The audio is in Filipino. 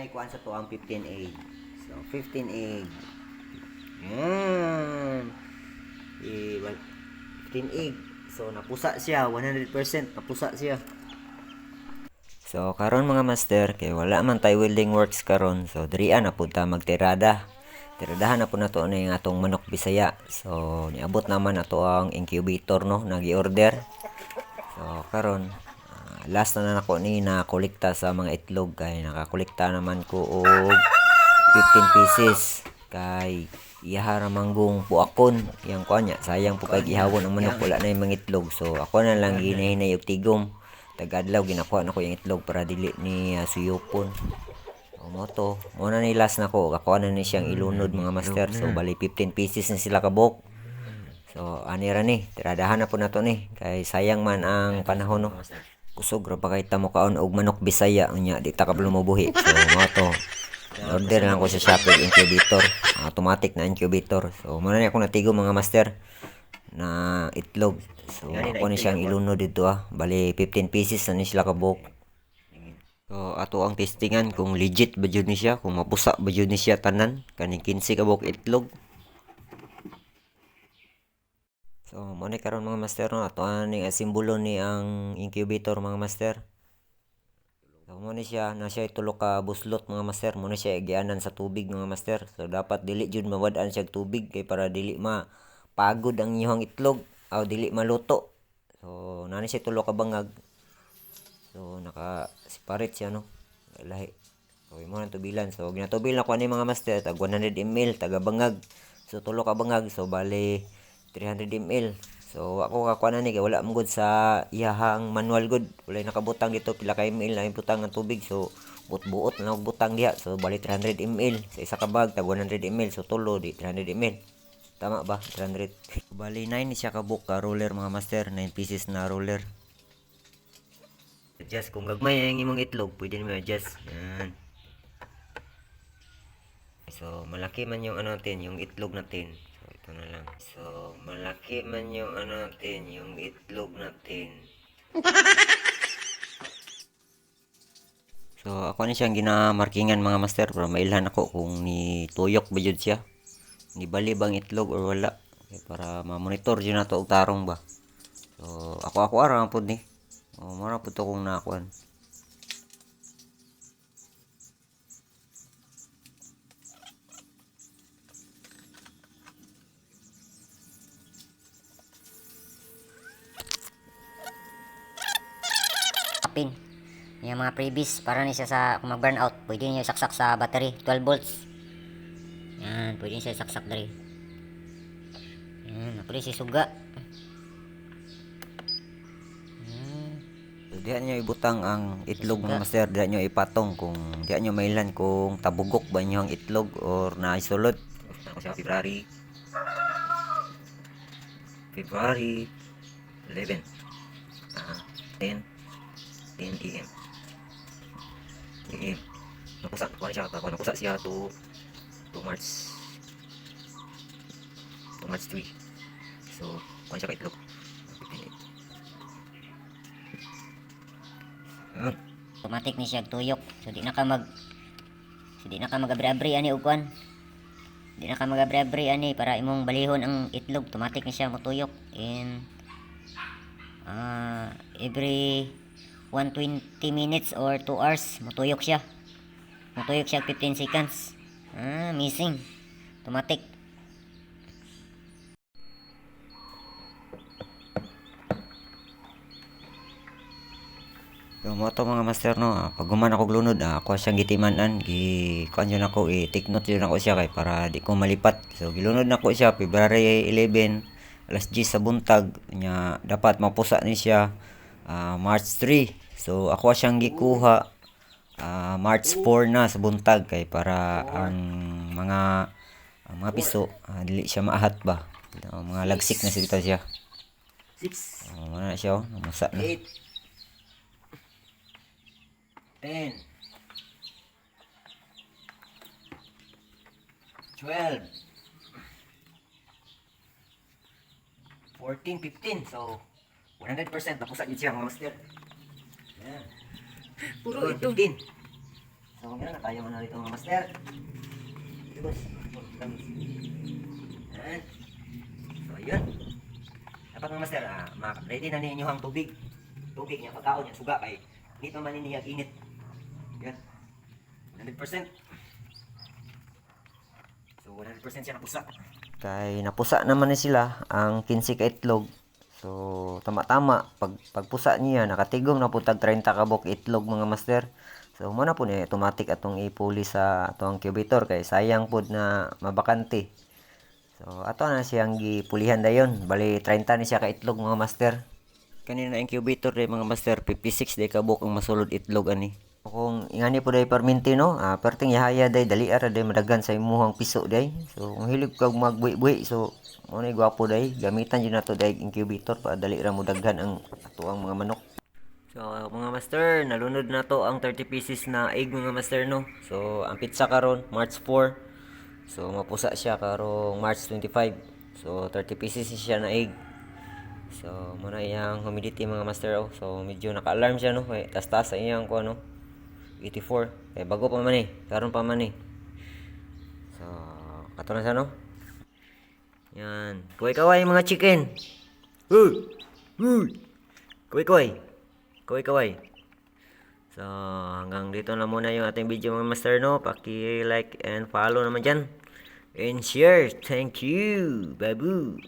Kuan sa to ang 15 egg. So 15 egg. Yan. 15 egg. So napusa siya, 100% napusa siya. So karon mga master, kay wala man tay welding works karon. So dirian na pud ta magtirada. Tiradahan na po na to na yung atong manok Bisaya. So niabot naman na to ang incubator no, nagi-order. So karon last na nako ni na kolekta sa mga itlog kay nakakolekta naman ko og 15 pieces kay iyahara manggong puakon yang kuanya sayang po kay gihawon ang manok wala na yung mga itlog. So ako na lang ginahinay og tigom tagadlaw ginakuha na ko yung itlog para dili ni suyupon. Mo to mo na ni last na ko ako na ni siyang ilunod mga master. So bali 15 pieces na sila kabok. So ani ra ni tiradahan na po nato ni kay sayang man ang panahon no. Kusog ra pa kay tamo kaon og manok Bisaya unya di ta kablo mabuhi. So mo to order lang ko sa Shopee incubator, automatic na incubator. So mo na ni ako natigo mga master na itlog. So ako ni siyang ilunod dito bali 15 pieces na ni sila kabok. So ato ang testingan kung legit ba jud ni siya, kung mapusa ba jud ni siya tanan kaning 15 kabok itlog. So mo ni karon mga master no, ato ani simbolo ni ang incubator mga master. So mo ni siya na siya tulo ka buslot mga master, mo ni siya igianan sa tubig mga master. So dapat dili jud mawad-an siya tubig kay para dili pagod ang inyong itlog o dili maluto. So nani siya tulo ka bangag. So naka separate siya no. Lahi. So imo nang tubilan. So ginatubil na ko ani mga master tag 100 ml taga bangag. So tulo ka bangag so bali 300 ml. So ako kakuha na ni kay wala mong sa iyahang manual good. Wala nakabutang dito pila ka ml na butang ng tubig. So buot-buot na butang diha. So bali 300 ml sa isa ka bag tag 100 ml. So tulo di 300 ml. Tama ba? 300. Bali 9 siya ka book ka roller mga master, 9 pieces na roller. Adjust kung gagmay ang imong itlog, pwede mo adjust. Yan. So malaki man yung natin, yung itlog natin. So ito na lang. So malaki man yung natin, yung itlog natin. So ako ni siyang ginamarkingan mga master para mailhan ako kung ni tuyok ba jud siya. Ni bali bang itlog or wala. Okay, para ma-monitor jud nato og tarong ba. So ako ara pud ni. Mara pud to kung nakuan. Pin yung mga previous para ni siya sa kung mag burn out pwede niyo saksak sa battery 12 volts yan pwede siya saksak dari yan pwede siya suga So diha nyo ibutang ang itlog mga master, diha nyo ipatong kung diha nyo mailan kung tabugok ba nyo ang itlog or naisulod. Ako sa February 11 10 10 AM nakusa siya to March 3. So kuha siya ka itlog automatic ni siya tuyok so di na ka mag-abri-abri ani ugkuan di na ka mag-abri-abri ani para imong balihon ang itlog automatic ni siya motuyok in every 120 minutes or 2 hours motuyok siya 15 seconds missing automatic. So mo to mga master no, pag guman ako glunod ako siyang gitimanan kuan yun ako i-take note yun ako siya kay para di ko malipat. So gilunod na ko siya February 11 alas 10 sa buntag nya dapat mapusa ni siya March 3. So ako siyang gikuha March 4 na sa buntag kay para ang mga piso dili siya maahat ba. Mga lagsik na siya. 6 na siya namusa na. 10 12 14 15 so 100% napusa yun siya mga master. Yan. Puro ito. 15 So, meron na tayo na dito mga master. Ito, boss. Yan. So, ayun. Dapat mga master, ready na ninyo ang tubig. Tubig niya, pagkaon niya, suga kay dito man niniyag init. Yan. 100%. So, 100% siya napusa. Kay napusa naman ni sila ang 15 ka itlog. So, tama-tama. Pagpusa niya, nakatigong na po tag 30 kabok itlog mga master. So, muna po niya automatic atong ipuli sa atong incubator kay sayang po na mabakante. So, ato na siyang gipulihan dayon. Bali, 30 ni siya ka itlog mga master. Kanina na incubator day mga master, 56 day kabok ang masulod itlog ani. Kung ingani po day perminti no, perting yahaya day dali ara day madagan sa imuhang piso day. So kung hilig kag magbuhi-buhi, so mo ni gwapo day, gamitan jud nato day incubator para dali ra mo daghan ang atuang mga manok. So mga master, nalunod na to ang 30 pieces na egg mga master no. So ang pizza karon March 4. So mapusa siya karong March 25. So 30 pieces siya na egg. So muna iyang humidity mga master oh. So medyo naka-alarm siya no. Kay taas-taas sa iyang ko ano. 84. Eh bago pa man eh. Karon pa man eh. So kato na siya no. Yan. Kaway-kaway mga chicken. Uy! Uy! Kaway-kaway. Kaway-kaway. So hanggang dito na muna yung ating video mga master no. Paki-like and follow naman dyan. And share. Thank you. Babu.